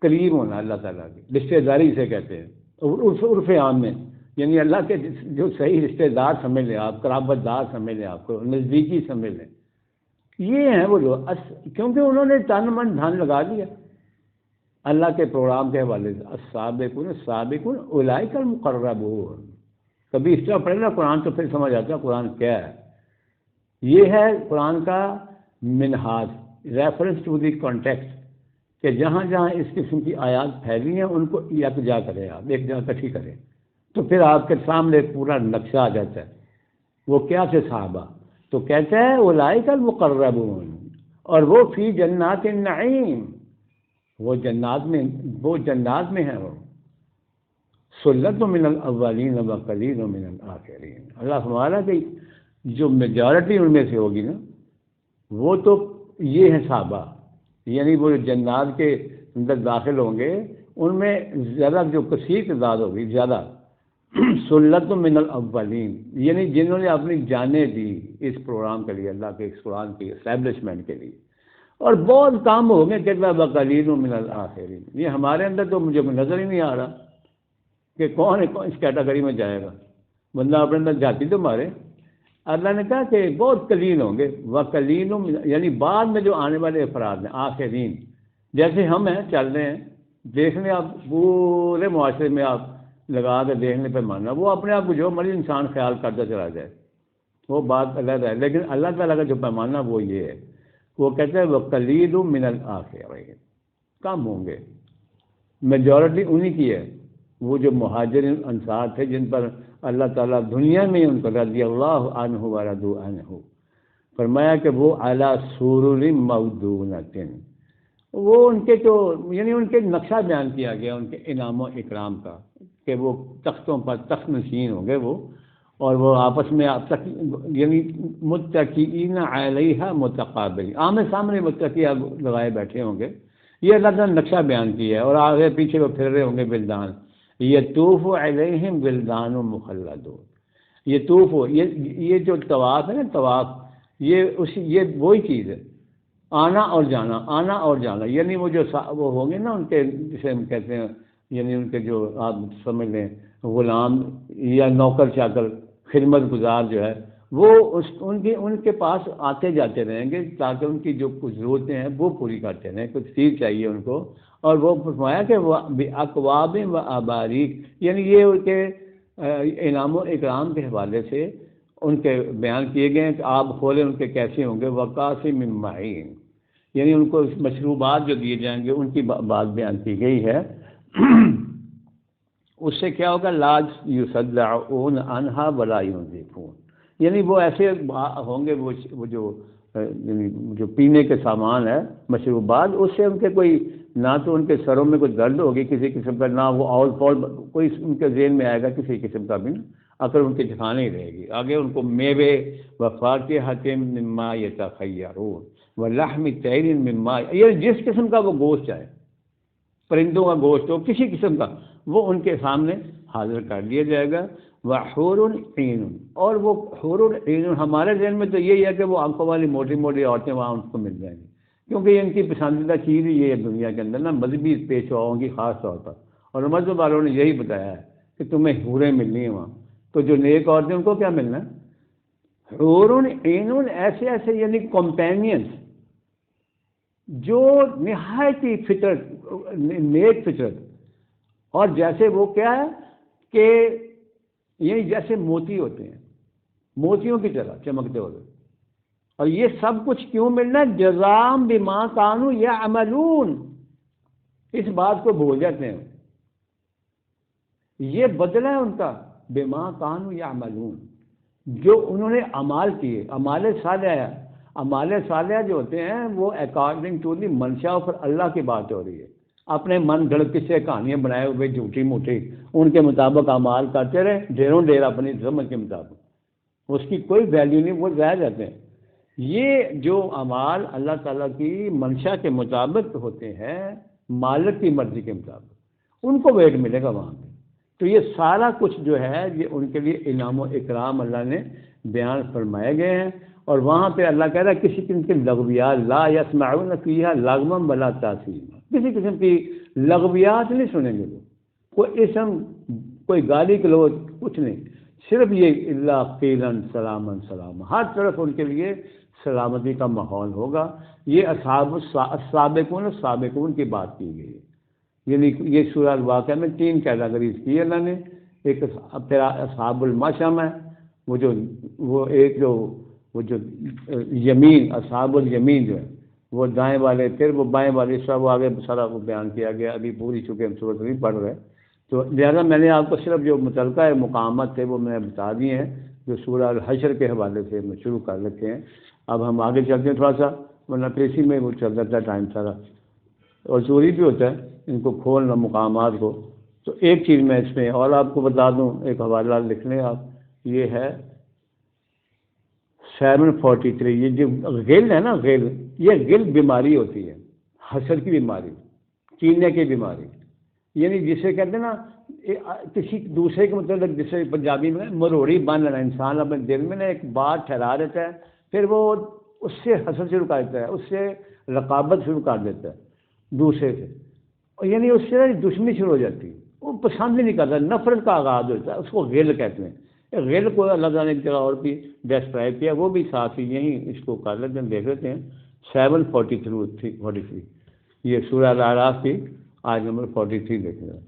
Speaker 1: قریب ہونا اللہ تعالیٰ کی، رشتہ داری اسے کہتے ہیں عرف عام میں، یعنی اللہ کے جو صحیح رشتہ دار سمجھ لیں آپ، قرابت دار سمجھ لیں آپ کو، نزدیکی سمجھ لیں، یہ ہیں وہ لوگ، کیونکہ انہوں نے تن من دھن لگا دیا، اللہ کے پروگرام کے حوالے سے السابقون السابقون اولئک المقربون. کبھی اس طرح پڑھے نا قرآن تو پھر سمجھ آتا ہے قرآن کیا ہے. یہ ہے قرآن کا منہاج، ریفرنس ٹو دی کانٹیکسٹ، کہ جہاں جہاں اس قسم کی آیات پھیلی ہیں ان کو یکجا کرے، آپ ایک جگہ اکٹھی کریں، تو پھر آپ کے سامنے ایک پورا نقشہ آ جاتا ہے. وہ کیا تھے صحابہ؟ تو کہتے ہیں اولئک المقربون، اور وہ فی جنات النعیم، وہ جنات میں ہیں. وہ سلۃ من الاولین و قلیل من الاخرین. اللہ ہمارا کہ جو میجارٹی ان میں سے ہوگی نا وہ تو یہ ہے صحابہ، یعنی وہ جنات کے اندر داخل ہوں گے ان میں زیادہ جو کثیر تعداد ہوگی زیادہ سلۃ من الاولین، یعنی جنہوں نے اپنی جانیں دی اس پروگرام کے لیے، اللہ کے اس قرآن کی اسٹیبلشمنٹ کے لیے، اور بہت کام ہو گئے کتنا بقلیل من الاخرین. یہ ہمارے اندر تو مجھے نظر ہی نہیں آ رہا کہ کون اس کیٹیگری میں جائے گا. بندہ اپنے اندر جاتی تو مارے. اللہ نے کہا کہ بہت قلیل ہوں گے، وقلیل یعنی بعد میں جو آنے والے افراد ہیں آخرین، جیسے ہم ہیں چل رہے ہیں دیکھنے، آپ پورے معاشرے میں آپ لگا کے دیکھنے پہ ماننا، وہ اپنے آپ کو جو مرضی انسان خیال کرتا چلا جائے وہ بات علیحدہ ہے، لیکن اللہ تعالیٰ کا جو پیمانہ وہ یہ ہے، وہ کہتے ہیں وقلیل من الاخرین، کم ہوں گے. میجورٹی انہی کی ہے، وہ جو مہاجرین انصار تھے جن پر اللہ تعالیٰ دنیا میں ان کو رضی اللہ عنہ ورضوا عنہ فرمایا کہ وہ اعلی سرر موضونۃ، وہ ان کے جو یعنی ان کے نقشہ بیان کیا گیا ان کے انعام و اکرام کا کہ وہ تختوں پر تخت نشین ہوں گے وہ، اور وہ آپس میں یعنی متکئین علیہا متقابلین، آمنے سامنے متکئ لگائے بیٹھے ہوں گے. یہ اللہ تعالیٰ نے نقشہ بیان کیا ہے. اور آگے پیچھے وہ پھر رہے ہوں گے بلدان، یطوف علیہم بلدان مخلدون. یطوف یہ جو طواف ہے نا، طواف یہ وہی چیز ہے، آنا اور جانا، آنا اور جانا، یعنی وہ جو وہ ہوں گے نا ان کے جسے ہم کہتے ہیں، یعنی ان کے جو آپ سمجھ لیں غلام یا نوکر چاکر خدمت گزار جو ہے وہ ان کے پاس آتے جاتے رہیں گے تاکہ ان کی جو کچھ ضرورتیں ہیں وہ پوری کرتے رہیں. کچھ چیز چاہیے ان کو، اور وہ فرمایا کہ وہ اکواب و اباریک، یعنی یہ ان کے انعام و اکرام کے حوالے سے ان کے بیان کیے گئے ہیں کہ آپ کھولے ان کے کیسے ہوں گے. وقاص من معین، یعنی ان کو مشروبات جو دیے جائیں گے ان کی بات بیان کی گئی ہے. اس سے کیا ہوگا؟ لا یصدعون عنہا ولا ينزفون، یعنی وہ ایسے ہوں گے وہ جو پینے کے سامان ہے مشروبات، اس سے ان کے کوئی نہ تو ان کے سروں میں کوئی درد ہوگی کسی قسم کا، نہ وہ اول پول کوئی ان کے ذہن میں آئے گا کسی قسم کا بھی، اگر ان کے ٹھکانے ہی رہے گی. آگے ان کو میوے وفاکہۃ مما یتخیرون ولحم طیر مما، یہ جس قسم کا وہ گوشت چاہے، پرندوں کا گوشت ہو کسی قسم کا، وہ ان کے سامنے حاضر کر دیا جائے گا. وحور عین، اور وہ حور عین ہمارے ذہن میں تو یہی ہے کہ وہ آنکھوں والی موٹی موٹی عورتیں وہاں ان کو مل جائیں گی، کیونکہ ان کی پسندیدہ چیز ہی یہ ہے دنیا کے اندر نا، مذہبی پیشواؤں کی خاص طور پر. اور مذہب والوں نے یہی بتایا ہے کہ تمہیں حوریں ملنی ہیں وہاں، تو جو نیک عورتیں ان کو کیا ملنا ہے؟ حور عین، ایسے ایسے یعنی کمپینینس جو نہایت ہی فطرت، نیک فطرت، اور جیسے وہ کیا ہے کہ یعنی جیسے موتی ہوتے ہیں، موتیوں کی طرح چمکتے ہوتے. اور یہ سب کچھ کیوں ملنا ہے؟ جزاء بما کانوا یعملون. اس بات کو بھول جاتے ہیں، یہ بدلہ ہے ان کا، بما کانوا یعملون، جو انہوں نے اعمال کیے، اعمال صالحہ. اعمال صالحہ جو ہوتے ہیں وہ اکارڈنگ ٹو دی منشا پر اللہ کی بات ہو رہی ہے. اپنے من گھڑت سے کہانیاں بنائے ہوئے جھوٹی موٹی ان کے مطابق اعمال کرتے رہے ڈھیروں ڈھیر اپنی سمجھ کے مطابق، اس کی کوئی ویلیو نہیں، وہ ضائع جاتے ہیں. یہ جو اعمال اللہ تعالیٰ کی منشا کے مطابق ہوتے ہیں، مالک کی مرضی کے مطابق، ان کو ویٹ ملے گا وہاں پہ. تو یہ سارا کچھ جو ہے یہ ان کے لیے انعام و اکرام اللہ نے بیان فرمائے گئے ہیں. اور وہاں پہ اللہ کہہ رہا ہے کسی قسم کی لغویات، لا یسمعون فیہا لغوا ولا تاثیما، کسی قسم کی لغویات نہیں سنیں گے. کوئی اسم، کوئی گالی گلوچ، کچھ نہیں، صرف یہ الا قیلا سلاما سلاما، ہر طرف ان کے لیے سلامتی کا ماحول ہوگا. یہ اصحاب السابقون کی بات کی گئی ہے. یعنی یہ سورہ الواقعہ میں 3 کیٹیگریز کی اللہ نے. ایک پھر اصحاب المشأم ہے، وہ ایک جو یمین، اصحاب الیمین جو ہے وہ دائیں والے، پھر وہ بائیں والے، سب آگے سارا کو بیان کیا گیا. ابھی پوری چکے ہم صورت نہیں پڑھ رہے، تو لہٰذا میں نے آپ کو صرف جو متعلقہ مقامات تھے وہ میں نے بتا دیے ہیں جو سورہ الحشر کے حوالے سے میں شروع کر رکھے ہیں. اب ہم آگے چلتے ہیں تھوڑا سا، ورنہ پھر اسی میں وہ چل جاتا ہے ٹائم سارا، اور ضروری بھی ہوتا ہے ان کو کھولنا مقامات کو. تو ایک چیز میں اس میں اور آپ کو بتا دوں، ایک حوالہ لکھ لیں آپ، یہ ہے 743. یہ جو غل ہے نا، غل، یہ غل بیماری ہوتی ہے، حسد کی بیماری، کینے کی بیماری، یعنی جسے کہتے ہیں نا کسی دوسرے کے متعلق، جسے پنجابی میں مروڑی باندھ لینا. انسان اپنے دل میں نا ایک بات ٹھہرا دیتا ہے، پھر وہ اس سے حسد شروع کر دیتا ہے، اس سے رقابت شروع کر دیتا ہے دوسرے سے، یعنی اس سے دشمنی شروع ہو جاتی ہے، وہ پسند ہی نہیں کرتا، نفرت کا آغاز ہوتا ہے. اس کو غل کہتے ہیں. غل کو اللہ تعالیٰ نے ایک جگہ اور بھی ڈسکرائب کیا، وہ بھی ساتھ ہی یہیں اس کو کر لیتے ہیں، دیکھ لیتے ہیں. 743 یہ سورہ الاعراف کی آیت نمبر 43 دیکھ لیں.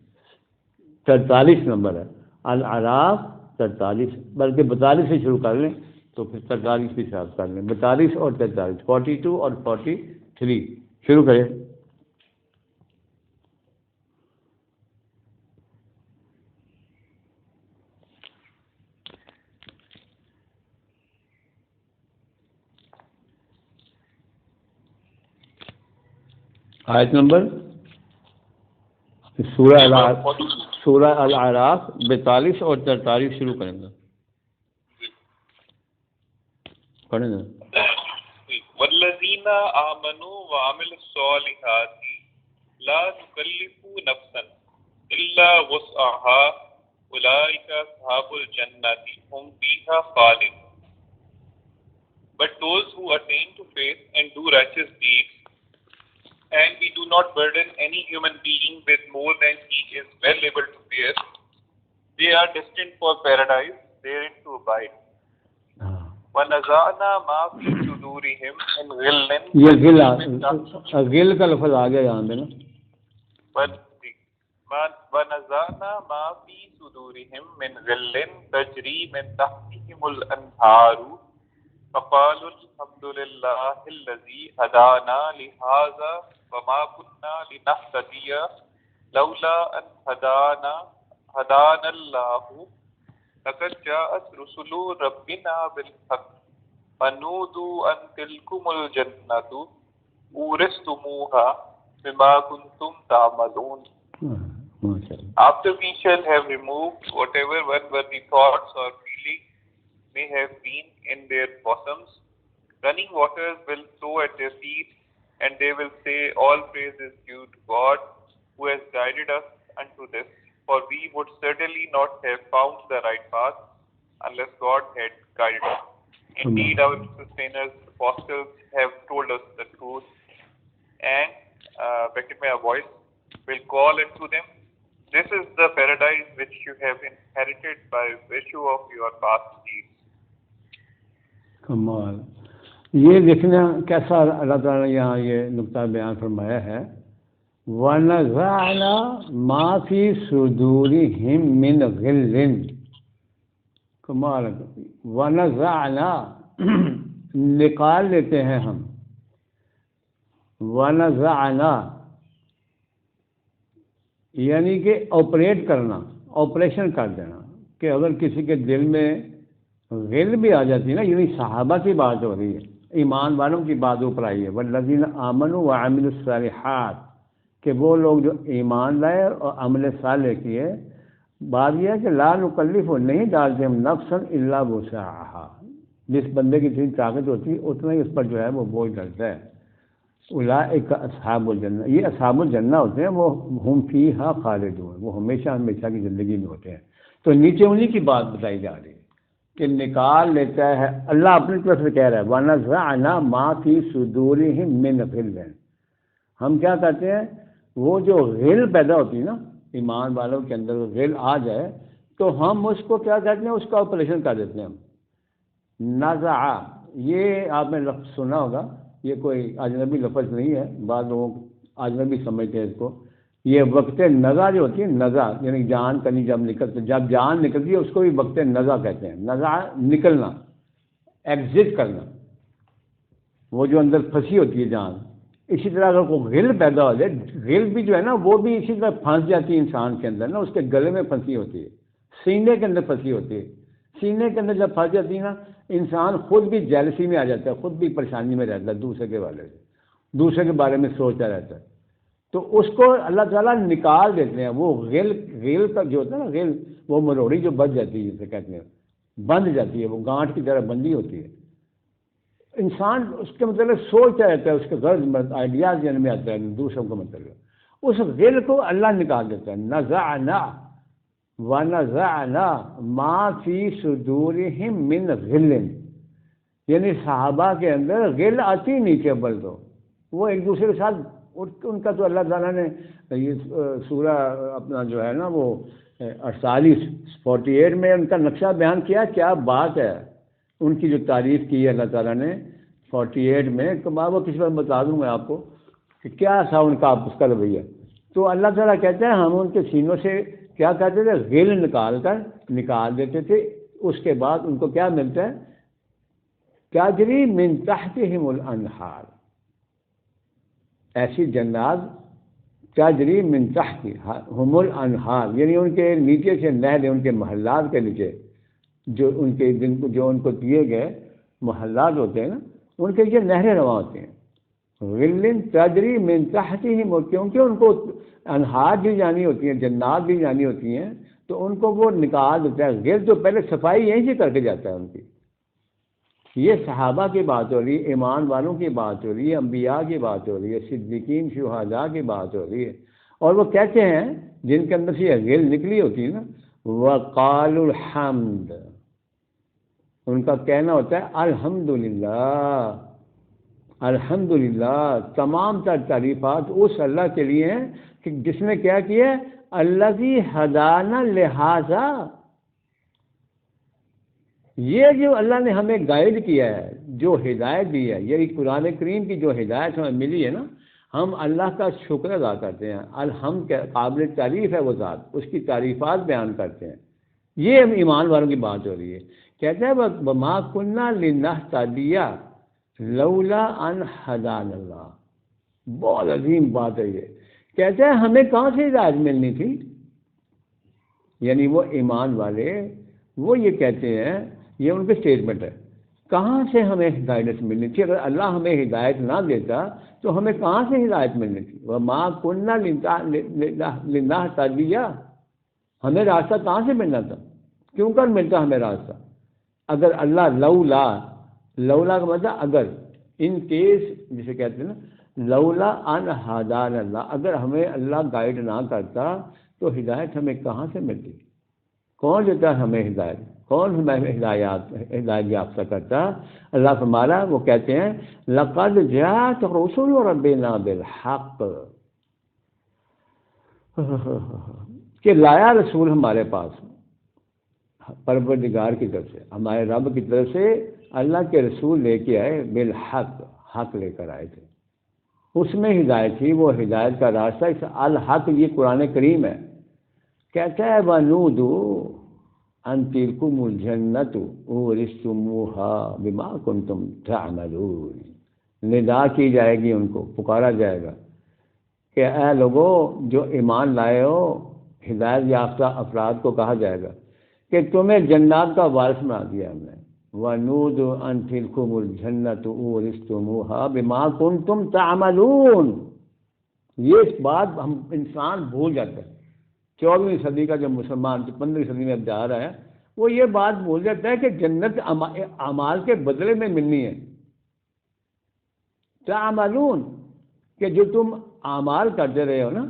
Speaker 1: 43 نمبر ہے الاعراف 43، بلکہ 42 سے شروع کر لیں تو پھر 43 بھی صاف کر لیں. 42 اور 43، 42 اور 43 شروع کریں. آیت نمبر سورہ الاعراف 42 اور 43 شروع کریں گے. پڑھیں گے.
Speaker 2: والذین آمنوا وعملوا الصالحات لا نکلف نفسا الا وسعها اولئک اصحاب الجنۃ هم فیہا خالدون. But those who attain to faith and do righteous deeds, and we do not burden any human being with more than he is well able to bear, they are destined for paradise, therein to abide. وَنَزَعْنَا مَا فِي صُدُورِهِمْ مِنْ غِلٍّ.
Speaker 1: یہ غل کا لفظ آ گیا یہاں پہ نا.
Speaker 2: وَنَزَعْنَا مَا فِي صُدُورِهِمْ مِنْ غِلٍّ تَجْرِي مِنْ تَحْتِهِمُ الْأَنْهَارُ فقالوا الحمد لله الذي هدانا لهذا وما كنا لنهتدي لولا أن هدانا الله لقد جاءت رسل ربنا بالحق فنودوا أن تلكم الجنة أورثتموها بما كنتم تعملون. After we shall have removed whatever unworthy thoughts or feelings may have been in their bosoms, running waters will flow at their feet, and they will say, all praise is due to God who has guided us unto this, for we would certainly not have found the right path unless God had guided us. Indeed, our sustainers, the apostles, have told us the truth, and bracket my voice will call unto them. This is the paradise which you have inherited by virtue of your past deeds.
Speaker 1: کمال. یہ دیکھنا کیسا اللہ تعالیٰ نے یہاں یہ نقطہ بیان فرمایا ہے. وَنَزَعْنَا مَا فِي صُدُورِهِمْ مِنْ غِلٍّ. کمال. وَنَزَعْنَا نکال لیتے ہیں ہم. وَنَزَعْنَا یعنی کہ آپریٹ کرنا، آپریشن کر دینا، کہ اگر کسی کے دل میں غل بھی آ جاتی ہے نا، یعنی صحابہ کی بات ہو رہی ہے، ایمان والوں کی بات اوپر آئی ہے. والذین آمنوا وعملوا الصالحات، کہ وہ لوگ جو ایمان لائے اور عمل صالح کیے. بات یہ ہے کہ لا نکلف، نہیں ڈالتے ہم نفسا الا وسعها، جس بندے کی جتنی طاقت ہوتی ہے اتنا ہی اس پر جو ہے وہ بوجھ ڈالتا ہے. اولئک اصحاب الجنہ، یہ اصحاب الجنہ ہوتے ہیں، وہ ہم فیہا خالدون، وہ ہمیشہ ہمیشہ کی زندگی میں ہوتے ہیں. تو نیچے انہی کی بات بتائی جا رہی ہے کہ نکال لیتا ہے اللہ اپنی طرف سے کہہ رہا ہے. وَنَزَعْنَا مَا فِي صُدُورِهِمْ مِنْ غِلٍّ. ہم کیا کرتے ہیں، وہ جو غل پیدا ہوتی ہے نا ایمان والوں کے اندر، غل آ جائے تو ہم اس کو کیا کہتے ہیں، اس کا آپریشن کر دیتے ہیں ہم. نزع، یہ آپ نے لفظ سنا ہوگا، یہ کوئی اجنبی لفظ نہیں ہے، بعض لوگ اجنبی سمجھتے ہیں اس کو. یہ وقت نزع جو ہوتی ہے، نزع یعنی جان کنی جب نکلتی، جب جان نکلتی ہے اس کو بھی وقت نزع کہتے ہیں۔ نزع نکلنا، ایگزٹ کرنا، وہ جو اندر پھنسی ہوتی ہے جان۔ اسی طرح اگر کوئی غل پیدا ہو جائے، غل بھی جو ہے نا وہ بھی اسی طرح پھنس جاتی ہے انسان کے اندر نا، اس کے گلے میں پھنسی ہوتی ہے، سینے کے اندر پھنسی ہوتی ہے۔ سینے کے اندر جب پھنس جاتی ہے نا، انسان خود بھی جیلسی میں آ جاتا ہے، خود بھی پریشانی میں رہتا ہے، دوسرے کے والے سے، دوسرے کے بارے میں سوچتا رہتا ہے۔ تو اس کو اللہ تعالیٰ نکال دیتے ہیں۔ وہ غل کا جو ہوتا ہے نا، غل وہ مروڑی جو بچ جاتی ہے جسے کہتے ہیں، بند جاتی ہے، وہ گانٹھ کی طرح بندی ہوتی ہے۔ انسان اس کے متعلق سوچتا رہتا ہے، اس کے غرض آئیڈیاز ذہن میں آتا ہے دوسروں کے متعلق، اس غل کو اللہ نکال دیتا ہے۔ نزعنا ونزعنا ما فی صدورہم من غل، یعنی صحابہ کے اندر غل آتی نہیں تھی اول تو، وہ ایک دوسرے کے ساتھ ان کا تو اللہ تعالیٰ نے یہ سورہ اپنا جو ہے نا وہ 48 میں ان کا نقشہ بیان کیا، کیا بات ہے، ان کی جو تعریف کی ہے اللہ تعالیٰ نے 48 میں، تو میں وہ کسی وقت بتا دوں گا آپ کو کہ کیا تھا ان کا اس کا رویہ۔ تو اللہ تعالیٰ کہتے ہیں ہم ان کے سینوں سے کیا کہتے تھے، غل نکال دیتے تھے، اس کے بعد ان کو کیا ملتا ہے، تجری من تحتہم الانہار، ایسی جنات تجری من تحتہم الانہار، یعنی ان کے نیچے سے نہریں، ان کے محلات کے نیچے جو ان کے جو ان کو دیے گئے محلات ہوتے ہیں نا، ان کے لیے نہریں رواں ہوتے ہیں۔ غل تجری من تحتہم، کیونکہ ان کو انہار بھی جانی ہوتی ہیں، جنات بھی جانی ہوتی ہیں، تو ان کو وہ نکال دیتا ہے۔ غل تو پہلے صفائی یہیں سے کر کے جاتا ہے ان کی۔ یہ صحابہ کی بات ہو رہی ہے، ایمان والوں کی بات ہو رہی ہے، انبیاء کی بات ہو رہی ہے، صدیقین شہداء کی بات ہو رہی ہے۔ اور وہ کہتے ہیں جن کے اندر سے یہ غل نکلی ہوتی ہے نا، وَقَالُوا الْحَمْدُ، ان کا کہنا ہوتا ہے الحمدللہ، الحمدللہ، تمام تر تعریفات اس اللہ کے لیے ہیں کہ جس نے کیا کیا، الذی ہدانا لہذا، یہ جو اللہ نے ہمیں گائیڈ کیا ہے، جو ہدایت دی ہے، یہی قرآن کریم کی جو ہدایت ہمیں ملی ہے نا، ہم اللہ کا شکر ادا کرتے ہیں۔ الحمد کے قابل تعریف ہے وہ ذات، اس کی تعریفات بیان کرتے ہیں۔ یہ ایمان والوں کی بات ہو رہی ہے۔ کہتے ہیں وَمَا كُنَّا لِنَهْتَدِيَ لَوْلَا أَنْ هَدَانَا اللَّهُ، بہت عظیم بات ہے یہ۔ کہتے ہیں ہمیں کہاں سے ہدایت ملنی تھی، یعنی وہ ایمان والے وہ یہ کہتے ہیں، یہ ان کے اسٹیٹمنٹ ہے، کہاں سے ہمیں ہدایت ملنی تھی، اگر اللہ ہمیں ہدایت نہ دیتا تو ہمیں کہاں سے ہدایت ملنی تھی۔ وَمَا كُنَّا لِنَهْتَدِيَ، ہمیں راستہ کہاں سے ملنا تھا، کیوں کر ملتا ہمیں راستہ، اگر اللہ لولا کا مطلب اگر، ان کیس جسے کہتے ہیں نا، لولا ان ہدانا اللہ، اگر ہمیں اللہ گائیڈ نہ کرتا تو ہدایت ہمیں کہاں سے ملتی، کون دیتا ہے ہمیں ہدایت، کون ہمیں ہدایت یافتہ کرتا۔ اللہ فرمایا، وہ کہتے ہیں لقد جاءت رسل ربنا بالحق، کہ لایا رسول ہمارے پاس پروردگار کی طرف سے، ہمارے رب کی طرف سے اللہ کے رسول لے کے آئے، بالحق، حق لے کر آئے تھے، اس میں ہدایت تھی، وہ ہدایت کا راستہ اس الحق، یہ قرآن کریم ہے۔ کہتا ہے وَنُودُوا أَن تِلْكُمُ الْجَنَّةُ أُورِثْتُمُوهَا بِمَا كُنْتُمْ تَعْمَلُونَ، ندا کی جائے گی، ان کو پکارا جائے گا کہ اے لوگو جو ایمان لائے ہو، ہدایت یافتہ افراد کو کہا جائے گا کہ تمہیں جنات کا وارث بنا دیا ہم نے۔ وَنُودُوا أَن تِلْكُمُ الْجَنَّةُ أُورِثْتُمُوهَا بِمَا كُنْتُمْ تَعْمَلُونَ، یہ بات ہم انسان بھول جاتا ہے۔ 14ویں صدی کا جو مسلمان 15ویں صدی میں اب جا رہا ہے، وہ یہ بات بھول جاتا ہے کہ جنت اعمال کے بدلے میں ملنی ہے۔ تعملون، کہ جو تم اعمال کرتے رہے ہو نا،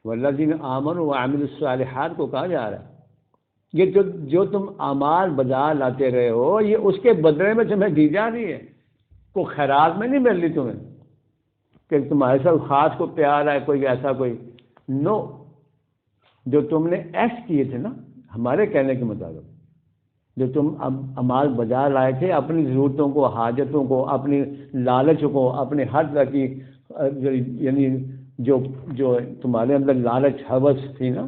Speaker 1: والذین آمنوا وعملوا الصالحات کو کہا جا رہا ہے، یہ جو تم اعمال بجا لاتے رہے ہو، یہ اس کے بدلے میں تمہیں دی جا رہی ہے، کوئی خیرات میں نہیں مل رہی تمہیں کہ تمہارے ساتھ خاص کو پیار ہے، کوئی ایسا کوئی نو، جو تم نے ایکٹ کیے تھے نا ہمارے کہنے کے مطابق، جو تم اعمال بجا لائے تھے، اپنی ضرورتوں کو، حاجتوں کو، اپنی لالچ کو، اپنے ہر طرح کی یعنی جو تمہارے اندر لالچ ہوس تھی نا،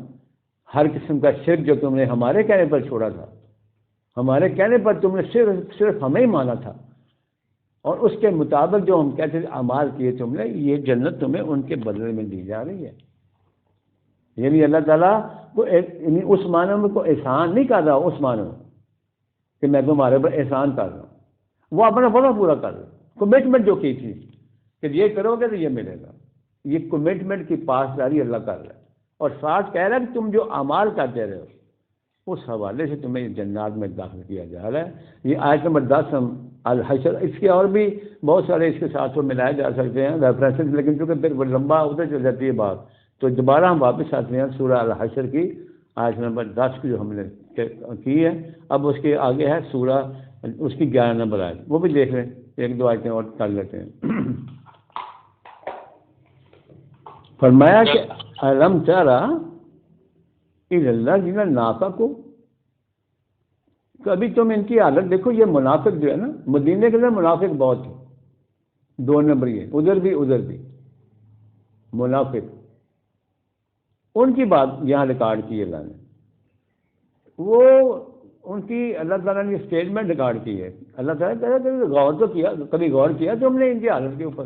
Speaker 1: ہر قسم کا شرک جو تم نے ہمارے کہنے پر چھوڑا تھا، ہمارے کہنے پر تم نے صرف ہمیں ہی مانا تھا، اور اس کے مطابق جو ہم کہتے تھے اعمال کیے تم نے، یہ جنت تمہیں ان کے بدلے میں دی جا رہی ہے۔ یعنی اللہ تعالیٰ کو اس معنی میں کوئی احسان نہیں کر رہا، اس معنی میں کہ میں تمہارے پر احسان کر رہا ہوں، وہ اپنا وعدہ پورا کر رہا ہے، کمٹمنٹ جو کی تھی کہ یہ کرو گے تو یہ ملے گا، یہ کمٹمنٹ کی پاسداری اللہ کر رہا ہے، اور ساتھ کہہ رہا ہے کہ تم جو اعمال کرتے رہے ہو اس حوالے سے تمہیں جنات میں داخل کیا جا رہا ہے۔ یہ آیت نمبر 10 ہم الحشر، اس کے اور بھی بہت سارے اس کے ساتھ ملائے جا سکتے ہیں ریفرنسز، لیکن چونکہ پھر وہ لمبا ادھر چل جاتی ہے بات، تو دوبارہ ہم واپس آتے ہیں سورہ الحشر کی آیت نمبر 10 کی جو ہم نے کی ہے۔ اب اس کے آگے ہے سورہ، اس کی 11 نمبر آیت، وہ بھی دیکھ لیں، ایک دو آیتیں اور کر لیتے ہیں۔ فرمایا کہ علم ترى الی الذین نافقوا، کبھی تم ان کی حالت دیکھو، یہ منافق جو ہے نا، مدینے کے اندر منافق بہت تھے، 2 نمبر یہ، ادھر بھی منافق، ان کی بات یہاں ریکارڈ کی اللہ نے، وہ ان کی اللہ تعالیٰ نے اسٹیٹمنٹ ریکارڈ کی ہے۔ اللہ تعالیٰ کہہ رہا ہے غور تو کیا، کبھی غور کیا تم نے ان کی حالت کے اوپر؟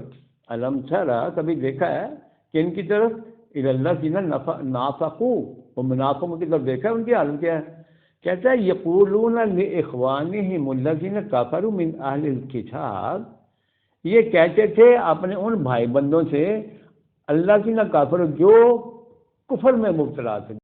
Speaker 1: علم ترى، کبھی دیکھا ہے کہ ان کی طرف الی الذین نافقوا، وہ منافقوں کی طرف دیکھا ہے، ان کی حالت کیا ہے؟ کہتا ہے یقولون لاخوانہم الذین کفروا من اہل الکتاب، یہ کہتے تھے اپنے ان بھائی بندوں سے، اللہ کی نہ کافر جو کفر میں مبتلا تھے،